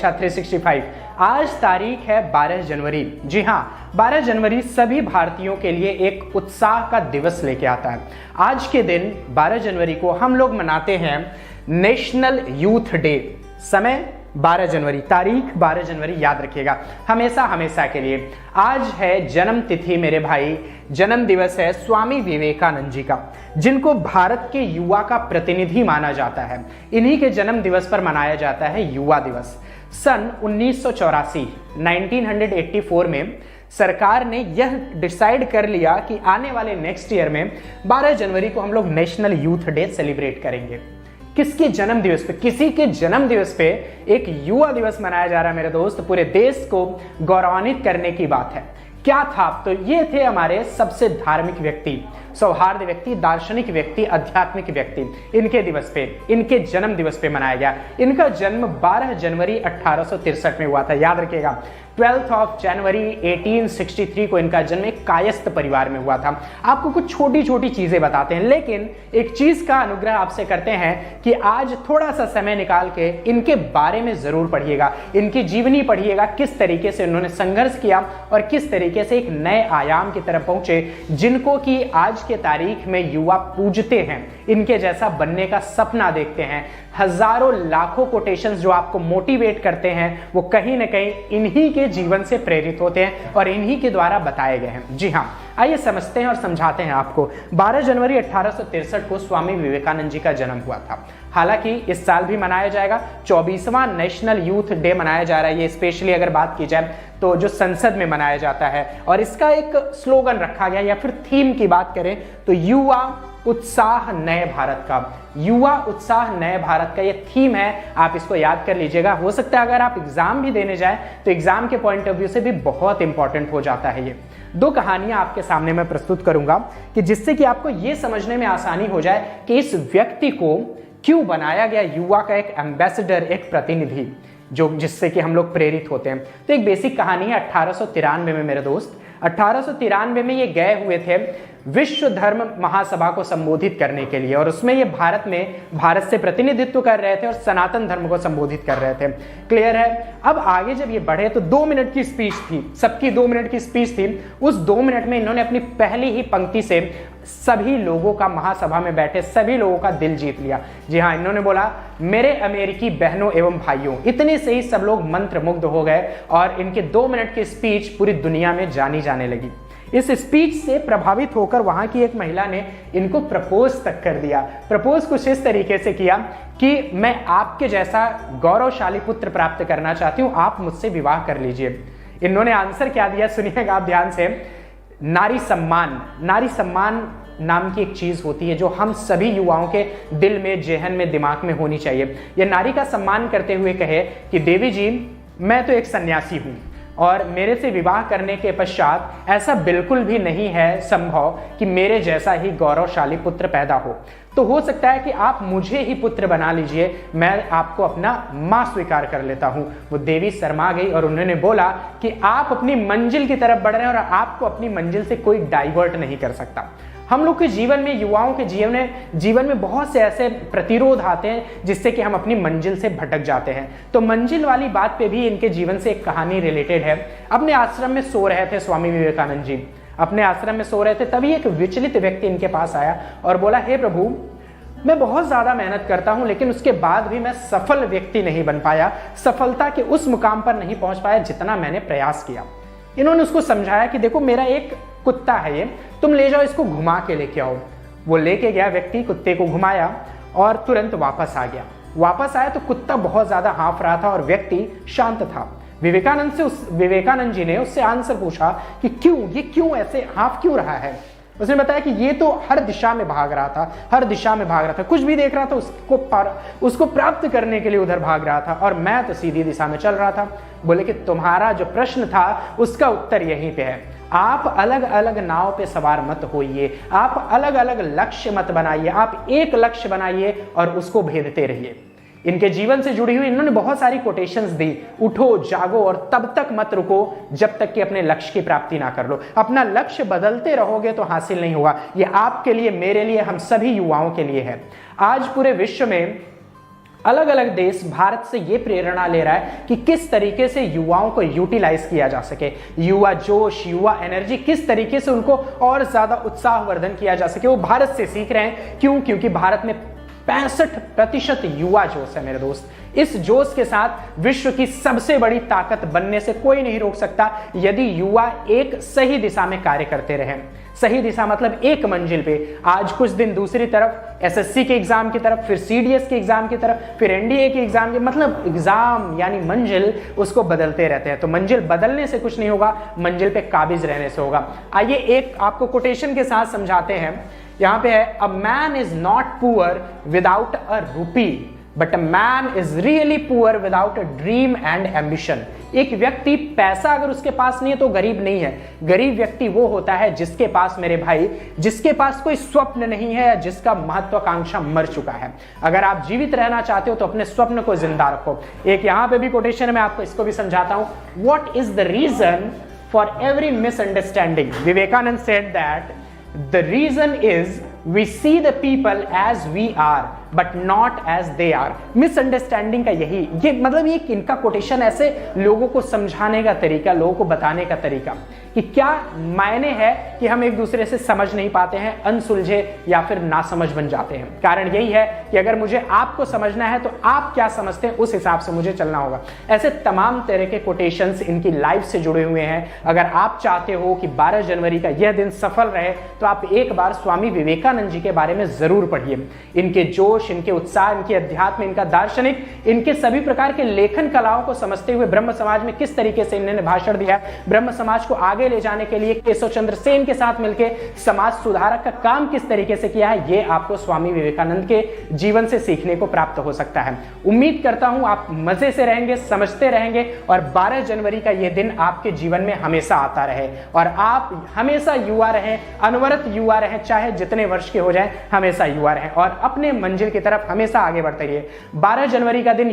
365। आज तारीख है 12 जनवरी। जी हाँ, 12 जनवरी सभी भारतीयों के लिए एक उत्साह का दिवस लेके आता है। आज के दिन 12 जनवरी को हम लोग मनाते हैं नेशनल यूथ डे। समय 12 जनवरी, तारीख 12 जनवरी याद रखिएगा हमेशा हमेशा के लिए। आज है जन्म तिथि मेरे भाई, जन्म दिवस है स्वामी विवेकानंद जी का, जिनको भारत के युवा का प्रतिनिधि माना जाता है। इन्हीं के जन्म दिवस पर मनाया जाता है युवा दिवस। सन 1984 1984 में सरकार ने यह डिसाइड कर लिया कि आने वाले नेक्स्ट ईयर में 12 जनवरी को हम लोग नेशनल यूथ डे सेलिब्रेट करेंगे। किसके जन्म दिवस पे? किसी के जन्म दिवस पे एक युवा दिवस मनाया जा रहा है मेरे दोस्त। पूरे देश को गौरवान्वित करने की बात है। क्या था? तो ये थे हमारे सबसे धार्मिक व्यक्ति, सौहार्द व्यक्ति, दार्शनिक व्यक्ति, आध्यात्मिक व्यक्ति। इनके दिवस पे, इनके जन्म दिवस पे मनाया गया। इनका जन्म 12 जनवरी 1863 में हुआ था, याद रखिएगा। 12 जनवरी 1863 को इनका जन्म एक कायस्थ परिवार में हुआ था। आपको कुछ छोटी छोटी चीजें बताते हैं, लेकिन एक चीज का अनुग्रह आपसे करते हैं कि आज थोड़ा सा समय निकाल के इनके बारे में जरूर पढ़िएगा, इनकी जीवनी पढ़िएगा, किस तरीके से उन्होंने संघर्ष किया और किस तरीके से एक नए आयाम की तरफ पहुंचे, जिनको कि आज के तारीख में युवा पूजते हैं, इनके जैसा बनने का सपना देखते हैं। हजारों लाखों कोटेशंस जो आपको मोटिवेट करते हैं, वो कहीं ना कहीं इन्हीं के जीवन से प्रेरित होते हैं और इन्हीं के द्वारा बताए गए हैं। जी हाँ, आइए समझते हैं और समझाते हैं आपको। 12 जनवरी 1863 को स्वामी विवेकानंद जी का जन्म हुआ था। हालांकि इस साल भी मनाया जाएगा, 24वां नेशनल यूथ डे मनाया जा रहा है। ये स्पेशली अगर बात की जाए तो जो संसद में मनाया जाता है, और इसका एक स्लोगन रखा गया, या फिर थीम की बात करें तो युवा उत्साह नए भारत का। युवा उत्साह नए भारत का ये थीम है, आप इसको याद कर लीजिएगा। हो सकता है अगर आप एग्जाम भी देने जाएं तो एग्जाम के पॉइंट ऑफ व्यू से भी बहुत इंपॉर्टेंट हो जाता है ये। दो कहानियां आपके सामने मैं प्रस्तुत करूंगा कि जिससे कि आपको ये समझने में आसानी हो जाए कि इस व्यक्ति को क्यों बनाया गया युवा का एक एम्बेसडर, एक प्रतिनिधि, जो जिससे कि हम लोग प्रेरित होते हैं। तो एक बेसिक कहानी है 1893 में मेरे दोस्त। 1893 में ये गए हुए थे विश्व धर्म महासभा को संबोधित करने के लिए, और उसमें ये भारत से प्रतिनिधित्व कर रहे थे और सनातन धर्म को संबोधित कर रहे थे। क्लियर है? अब आगे जब ये बढ़े तो 2 मिनट की स्पीच थी, सबकी 2 मिनट की स्पीच थी। उस 2 मिनट में इन्होंने अपनी पहली ही पंक्ति से सभी लोगों का, महासभा में बैठे सभी लोगों का दिल जीत लिया। जी हाँ, इन्होंने बोला, मेरे अमेरिकी बहनों एवं भाइयों। इतने से ही सब लोग मंत्रमुग्ध हो गए और इनके 2 मिनट की स्पीच पूरी दुनिया में जानी जाने लगी। इस स्पीच से प्रभावित होकर वहां की एक महिला ने इनको प्रपोज तक कर दिया। प्रपोज कुछ इस तरीके से किया कि मैं आपके जैसा गौरवशाली पुत्र प्राप्त करना चाहती हूं, आप मुझसे विवाह कर लीजिए। इन्होंने आंसर क्या दिया सुनिएगा आप ध्यान से। नारी सम्मान, नारी सम्मान नाम की एक चीज होती है जो हम सभी युवाओं के दिल में, जेहन में, दिमाग में होनी चाहिए। यह नारी का सम्मान करते हुए कहे कि देवी जी, मैं तो एक सन्यासी हूं और मेरे से विवाह करने के पश्चात ऐसा बिल्कुल भी नहीं है संभव कि मेरे जैसा ही गौरवशाली पुत्र पैदा हो। तो हो सकता है कि आप मुझे ही पुत्र बना लीजिए, मैं आपको अपना मां स्वीकार कर लेता हूं। वो देवी शर्मा गई और उन्होंने बोला कि आप अपनी मंजिल की तरफ बढ़ रहे हैं और आपको अपनी मंजिल से कोई डाइवर्ट नहीं कर सकता। हम लोग के जीवन में, युवाओं के जीवन में बहुत से ऐसे प्रतिरोध आते हैं जिससे कि हम अपनी मंजिल से भटक जाते हैं। तो मंजिल वाली बात पे भी इनके जीवन से एक कहानी रिलेटेड है। अपने आश्रम में सो रहे थे स्वामी विवेकानंद जी, अपने आश्रम में सो रहे थे। तभी एक विचलित व्यक्ति इनके पास आया और बोला, हे प्रभु, मैं बहुत ज्यादा मेहनत करता हूं लेकिन उसके बाद भी मैं सफल व्यक्ति नहीं बन पाया, सफलता के उस मुकाम पर नहीं पहुंच पाया जितना मैंने प्रयास किया। इन्होंने उसको समझाया कि देखो, मेरा एक कुत्ता है, ये तुम ले जाओ, इसको घुमा के लेके आओ। वो लेके गया व्यक्ति, कुत्ते को घुमाया और तुरंत वापस आ गया। वापस आया तो कुत्ता बहुत ज्यादा हाँफ रहा था और व्यक्ति शांत था। विवेकानंद जी ने उससे आंसर पूछा कि क्यों ऐसे हाँफ क्यों रहा है। उसने बताया कि ये तो हर दिशा में भाग रहा था, हर दिशा में भाग रहा था, कुछ भी देख रहा था उसको प्राप्त करने के लिए उधर भाग रहा था, और मैं तो सीधी दिशा में चल रहा था। बोले कि तुम्हारा जो प्रश्न था उसका उत्तर यहीं पे है। आप अलग अलग नाव पे सवार मत होइए, आप अलग अलग लक्ष्य मत बनाइए, आप एक लक्ष्य बनाइए और उसको भेदते रहिए। इनके जीवन से जुड़ी हुई इन्होंने बहुत सारी कोटेशंस दी। उठो, जागो और तब तक मत रुको जब तक कि अपने लक्ष्य की प्राप्ति ना कर लो। अपना लक्ष्य बदलते रहोगे तो हासिल नहीं होगा। ये आपके लिए, मेरे लिए, हम सभी युवाओं के लिए है। आज पूरे विश्व में अलग अलग देश भारत से ये प्रेरणा ले रहा है कि किस तरीके से युवाओं को यूटिलाइज किया जा सके, युवा जोश, युवा एनर्जी किस तरीके से उनको और ज्यादा उत्साहवर्धन किया जा सके, वो भारत से सीख रहे हैं। क्यों? क्योंकि भारत में 65% युवा जोश है मेरे दोस्त। इस जोश के साथ विश्व की सबसे बड़ी ताकत बनने से कोई नहीं रोक सकता यदि युवा एक सही दिशा में कार्य करते रहें। सही दिशा मतलब एक मंजिल पे, आज कुछ दिन दूसरी तरफ एसएससी के एग्जाम की तरफ, फिर सीडीएस के एग्जाम की तरफ, फिर एनडीए के एग्जाम की, मतलब एग्जाम यानी मंजिल उसको बदलते रहते हैं। तो मंजिल बदलने से कुछ नहीं होगा, मंजिल पे काबिज रहने से होगा। आइए एक आपको कोटेशन के साथ समझाते हैं। यहां पे है, a man is not poor without a rupee but a man is really poor without a dream and ambition. एक व्यक्ति पैसा अगर उसके पास नहीं है तो गरीब नहीं है। गरीब व्यक्ति वो होता है जिसके पास मेरे भाई, जिसके पास कोई स्वप्न नहीं है या जिसका महत्वाकांक्षा मर चुका है। अगर आप जीवित रहना चाहते हो तो अपने स्वप्न को जिंदा रखो। एक यहां पे भी कोटेशन में आपको इसको भी समझाता हूं। What is the reason for every misunderstanding? Vivekananda said that the reason is we see the people as we are but not as they are। Misunderstanding का यही ये मतलब ये इनका कोटेशन ऐसे लोगों को समझाने का तरीका, लोगों को बताने का तरीका कि क्या मायने है कि हम एक दूसरे से समझ नहीं पाते हैं, अनसुलझे या फिर नासमझ बन जाते हैं। कारण यही है कि अगर मुझे आपको समझना है तो आप क्या समझते हैं उस हिसाब से मुझे चलना होगा। ऐसे तमाम तरह के कोटेशंस इनकी लाइफ से जुड़े हुए हैं। अगर आप चाहते हो कि 12 जनवरी का यह दिन सफल रहे तो आप एक बार स्वामी विवेकानंद जी के बारे में जरूर पढ़िए। इनके जोश, इनके उत्साह, इनके अध्यात्म, इनका दार्शनिक, इनके सभी प्रकार के लेखन कलाओं को समझते हुए ब्रह्म समाज में किस तरीके से इन्होंने भाषण दिया, ब्रह्म समाज को आगे ले जाने के लिए केशव चंद्र सेन के साथ मिलकर समाज सुधारक का काम किस तरीके से किया है, ये आपको स्वामी विवेकानंद के जीवन से सीखने को प्राप्त हो सकता है। उम्मीद करता हूं आप मजे से रहेंगे, समझते रहेंगे और 12 जनवरी का यह दिन आपके जीवन में हमेशा आता रहे और आप हमेशा युवा रहें, अनवरत युवा रहें, चाहे जितने वर्ष के हो जाएं, हमेशा युवा रहें और अपने मंजिल की तरफ हमेशा आगे बढ़ते रहिए। 12 जनवरी का दिन